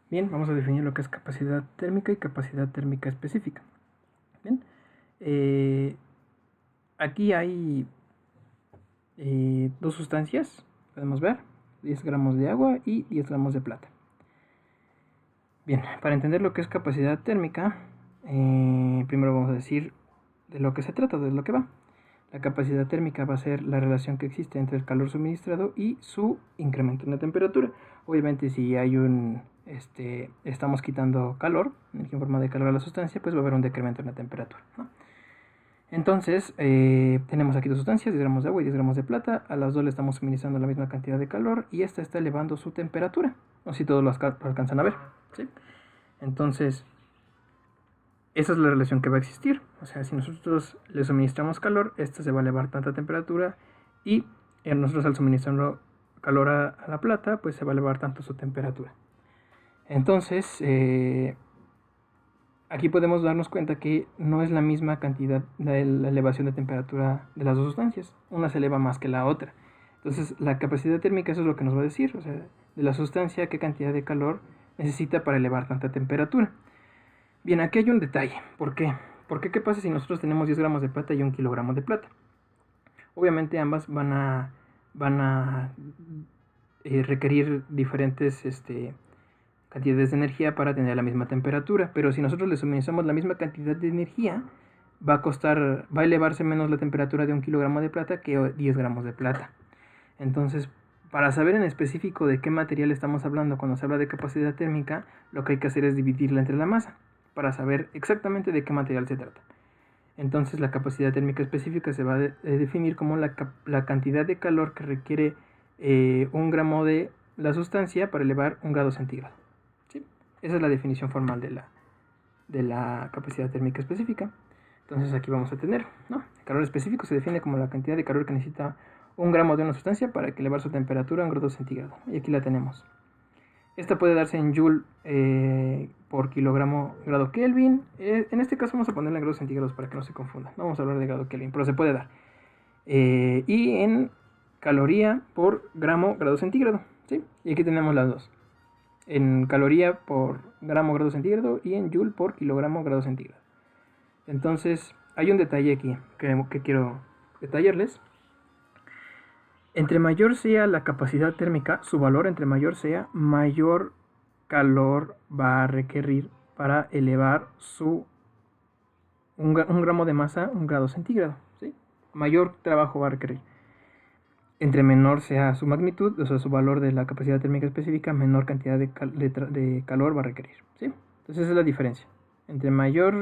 Bien, vamos a definir lo que es capacidad térmica y capacidad térmica específica. Bien, aquí hay dos sustancias, podemos ver, 10 gramos de agua y 10 gramos de plata. Bien, para entender lo que es capacidad térmica, primero vamos a decir de lo que se trata, de lo que va. La capacidad térmica va a ser la relación que existe entre el calor suministrado y su incremento en la temperatura. Obviamente, si hay estamos quitando calor, energía en forma de calor a la sustancia, pues va a haber un decremento en la temperatura, ¿no? Entonces, tenemos aquí dos sustancias, 10 gramos de agua y 10 gramos de plata. A las dos le estamos suministrando la misma cantidad de calor y esta está elevando su temperatura. No sé si todos lo alcanzan a ver, ¿sí? Entonces, esa es la relación que va a existir. O sea, si nosotros le suministramos calor, esta se va a elevar tanta temperatura y nosotros al suministrar calor a la plata, pues se va a elevar tanto su temperatura. Entonces, aquí podemos darnos cuenta que no es la misma cantidad de la elevación de temperatura de las dos sustancias. Una se eleva más que la otra. Entonces, la capacidad térmica, eso es lo que nos va a decir. O sea, de la sustancia, qué cantidad de calor necesita para elevar tanta temperatura. Bien, aquí hay un detalle. ¿Por qué? Porque ¿qué pasa si nosotros tenemos 10 gramos de plata y 1 kilogramo de plata? Obviamente ambas van a requerir diferentes cantidades de energía para tener la misma temperatura, pero si nosotros le suministramos la misma cantidad de energía, va a elevarse menos la temperatura de 1 kilogramo de plata que 10 gramos de plata. Entonces, para saber en específico de qué material estamos hablando cuando se habla de capacidad térmica, lo que hay que hacer es dividirla entre la masa, para saber exactamente de qué material se trata. Entonces, la capacidad térmica específica se va a definir como la cantidad de calor que requiere 1 gramo de la sustancia para elevar 1 grado centígrado. ¿Sí? Esa es la definición formal de la capacidad térmica específica. Entonces, aquí vamos a tener, ¿no? El calor específico se define como la cantidad de calor que necesita 1 gramo de una sustancia para elevar su temperatura a 1 grado centígrado. Y aquí la tenemos. Esta puede darse en Joule por kilogramo grado Kelvin. En este caso vamos a ponerla en grados centígrados para que no se confunda. No vamos a hablar de grado Kelvin, pero se puede dar. Y en caloría por gramo grado centígrado. ¿Sí? Y aquí tenemos las dos. En caloría por gramo grado centígrado y en Joule por kilogramo grado centígrado. Entonces, hay un detalle aquí que quiero detallarles. Entre mayor sea la capacidad térmica, su valor entre mayor sea, mayor calor va a requerir para elevar un gramo de masa 1 grado centígrado, ¿sí? Mayor trabajo va a requerir. Entre menor sea su magnitud, o sea, su valor de la capacidad térmica específica, menor cantidad de calor va a requerir, ¿sí? Entonces esa es la diferencia. Entre mayor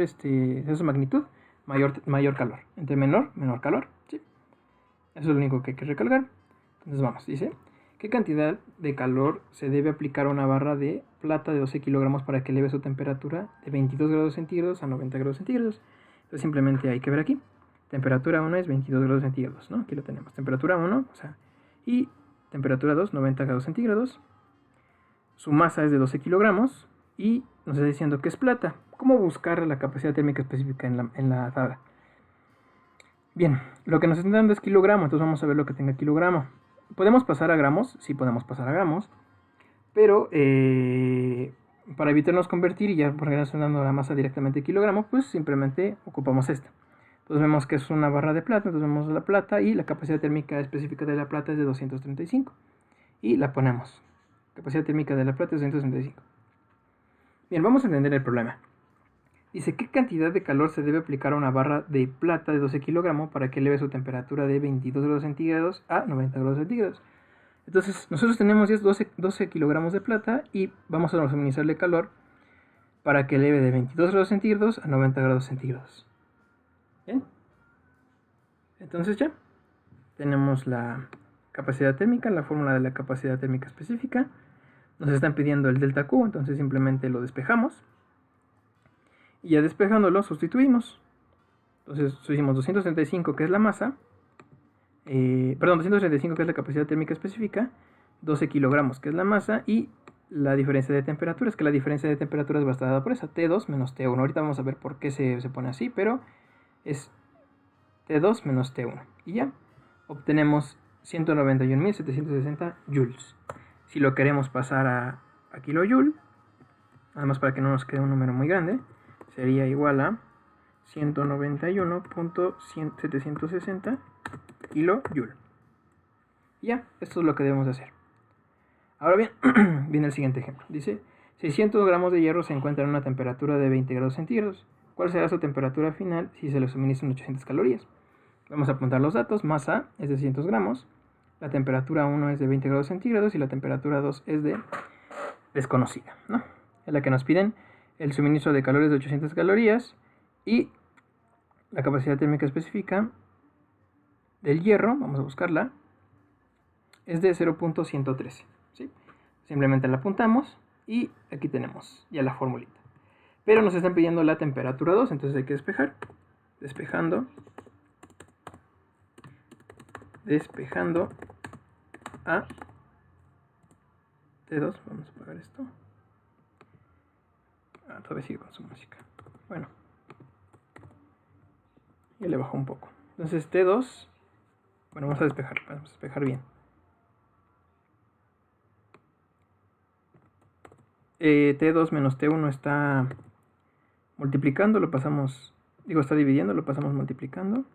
sea su magnitud, mayor calor. Entre menor calor, ¿sí? Eso es lo único que hay que recalcar. Entonces vamos, dice, ¿qué cantidad de calor se debe aplicar a una barra de plata de 12 kilogramos para que eleve su temperatura de 22 grados centígrados a 90 grados centígrados? Entonces simplemente hay que ver aquí. Temperatura 1 es 22 grados centígrados, ¿no? Aquí lo tenemos. Temperatura 1, o sea, y temperatura 2, 90 grados centígrados. Su masa es de 12 kilogramos y nos está diciendo que es plata. ¿Cómo buscar la capacidad térmica específica en la tabla? Bien, lo que nos están dando es kilogramo, entonces vamos a ver lo que tenga kilogramo. ¿Podemos pasar a gramos? Sí, podemos pasar a gramos, pero para evitarnos convertir y ya por relacionando la masa directamente a kilogramo, pues simplemente ocupamos esta. Entonces vemos que es una barra de plata, entonces vemos la plata y la capacidad térmica específica de la plata es de 235. Y la ponemos. Capacidad térmica de la plata es 235. Bien, vamos a entender el problema. Dice, ¿qué cantidad de calor se debe aplicar a una barra de plata de 12 kilogramos para que eleve su temperatura de 22 grados centígrados a 90 grados centígrados? Entonces, nosotros tenemos 12 kilogramos de plata y vamos a suministrarle calor para que eleve de 22 grados centígrados a 90 grados centígrados. ¿Bien? Entonces ya tenemos la capacidad térmica, la fórmula de la capacidad térmica específica. Nos están pidiendo el delta Q, entonces simplemente lo despejamos. Y ya despejándolo, sustituimos. Entonces, hicimos 235, que es la masa. 235, que es la capacidad térmica específica. 12 kilogramos, que es la masa. Y la diferencia de temperaturas, que la diferencia de temperaturas va a estar dada por esa. T2 menos T1. Ahorita vamos a ver por qué se pone así, pero es T2 menos T1. Y ya obtenemos 191.760 joules. Si lo queremos pasar a kilojoule, nada más para que no nos quede un número muy grande, sería igual a 191.760 kilojoule. Ya, esto es lo que debemos hacer. Ahora bien, viene el siguiente ejemplo. Dice, 600 gramos de hierro se encuentran a una temperatura de 20 grados centígrados. ¿Cuál será su temperatura final si se le suministran 800 calorías? Vamos a apuntar los datos. Masa es de 600 gramos. La temperatura 1 es de 20 grados centígrados y la temperatura 2 es de desconocida, ¿no? Es la que nos piden el suministro de calores de 800 calorías y la capacidad térmica específica del hierro, vamos a buscarla, es de 0.113, ¿sí? Simplemente la apuntamos y aquí tenemos ya la formulita. Pero nos están pidiendo la temperatura 2, entonces hay que despejar. Despejando a T2, vamos a apagar esto. Todavía sigue con su música. Bueno, ya le bajó un poco. Entonces T2, bueno, vamos a despejar bien. T2 menos T1 está multiplicando, lo pasamos, está dividiendo, lo pasamos multiplicando.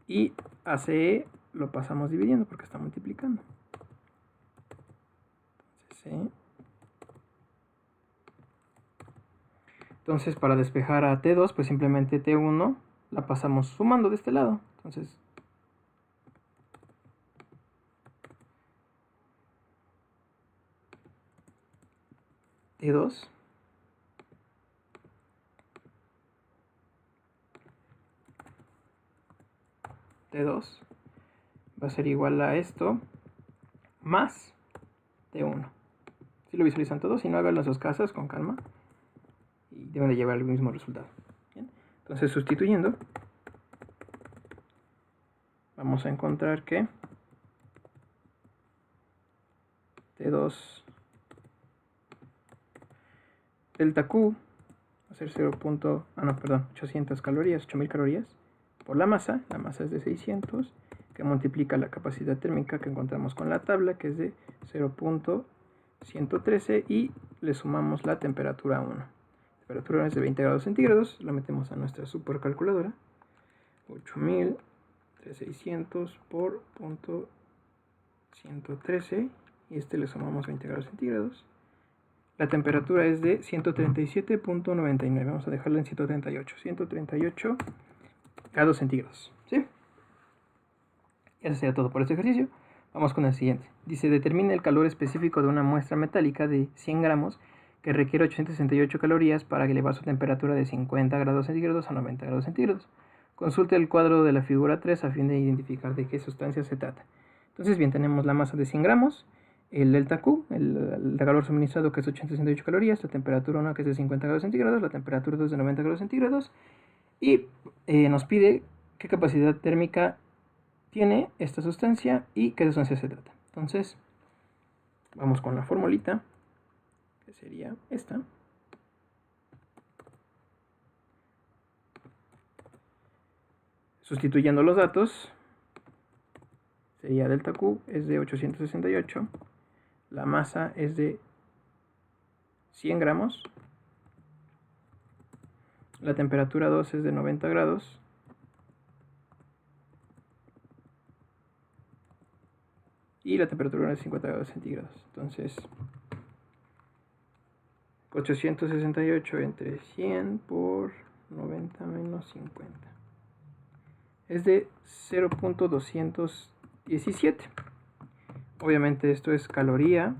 Y ACE lo pasamos dividiendo porque está multiplicando. Entonces, para despejar a T2, pues simplemente T1 la pasamos sumando de este lado. Entonces, T2 va a ser igual a esto más T1. Si lo visualizan todos, si no, háganlo en sus casas con calma y deben de llevar el mismo resultado. Bien. Entonces, sustituyendo, vamos a encontrar que T2 delta Q va a ser 800 calorías, 8000 calorías por la masa es de 600, que multiplica la capacidad térmica que encontramos con la tabla, que es de 0.113, y le sumamos la temperatura 1. La temperatura es de 20 grados centígrados, la metemos a nuestra supercalculadora. 8000 entre 600 por 0.113, y le sumamos 20 grados centígrados. La temperatura es de 137.99, vamos a dejarla en 138 grados centígrados, ¿sí? Eso sería todo por este ejercicio. Vamos con el siguiente. Dice, determina el calor específico de una muestra metálica de 100 gramos que requiere 868 calorías para elevar su temperatura de 50 grados centígrados a 90 grados centígrados. Consulte el cuadro de la figura 3 a fin de identificar de qué sustancia se trata. Entonces, bien, tenemos la masa de 100 gramos, el delta Q, el calor suministrado, que es 868 calorías, la temperatura 1, que es de 50 grados centígrados, la temperatura 2 de 90 grados centígrados, y nos pide qué capacidad térmica tiene esta sustancia y qué sustancia se trata. Entonces, vamos con la formulita, que sería esta. Sustituyendo los datos, sería delta Q es de 868, la masa es de 100 gramos, la temperatura 2 es de 90 grados, y la temperatura es de 50 grados centígrados. Entonces, 868 entre 100 por 90 menos 50 es de 0.217. Obviamente esto es caloría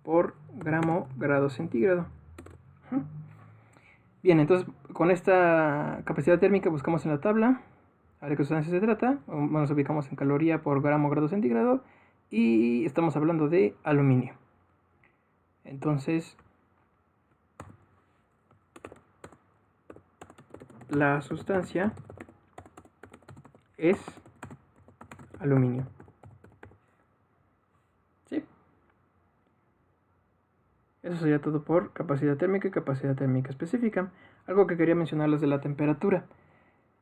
por grado centígrado. Bien, entonces con esta capacidad térmica buscamos en la tabla a ver qué sustancia se trata. Nos ubicamos en caloría por grado centígrado y estamos hablando de aluminio. Entonces, la sustancia es aluminio. ¿Sí? Eso sería todo por capacidad térmica y capacidad térmica específica. Algo que quería mencionarles de la temperatura.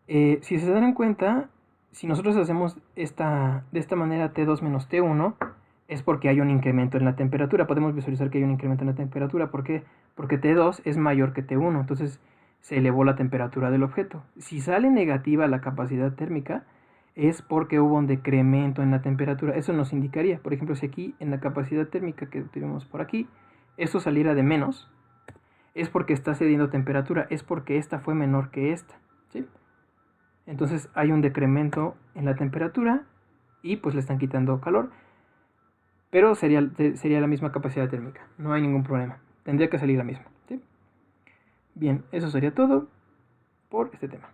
Si se dan cuenta, si nosotros hacemos de esta manera T2 menos T1, es porque hay un incremento en la temperatura. Podemos visualizar que hay un incremento en la temperatura. ¿Por qué? Porque T2 es mayor que T1, entonces se elevó la temperatura del objeto. Si sale negativa la capacidad térmica, es porque hubo un decremento en la temperatura. Eso nos indicaría, por ejemplo, si aquí en la capacidad térmica que tenemos por aquí, esto saliera de menos, es porque está cediendo temperatura, es porque esta fue menor que esta, ¿sí? Entonces hay un decremento en la temperatura y pues le están quitando calor, pero sería la misma capacidad térmica, no hay ningún problema, tendría que salir la misma, ¿sí? Bien, eso sería todo por este tema.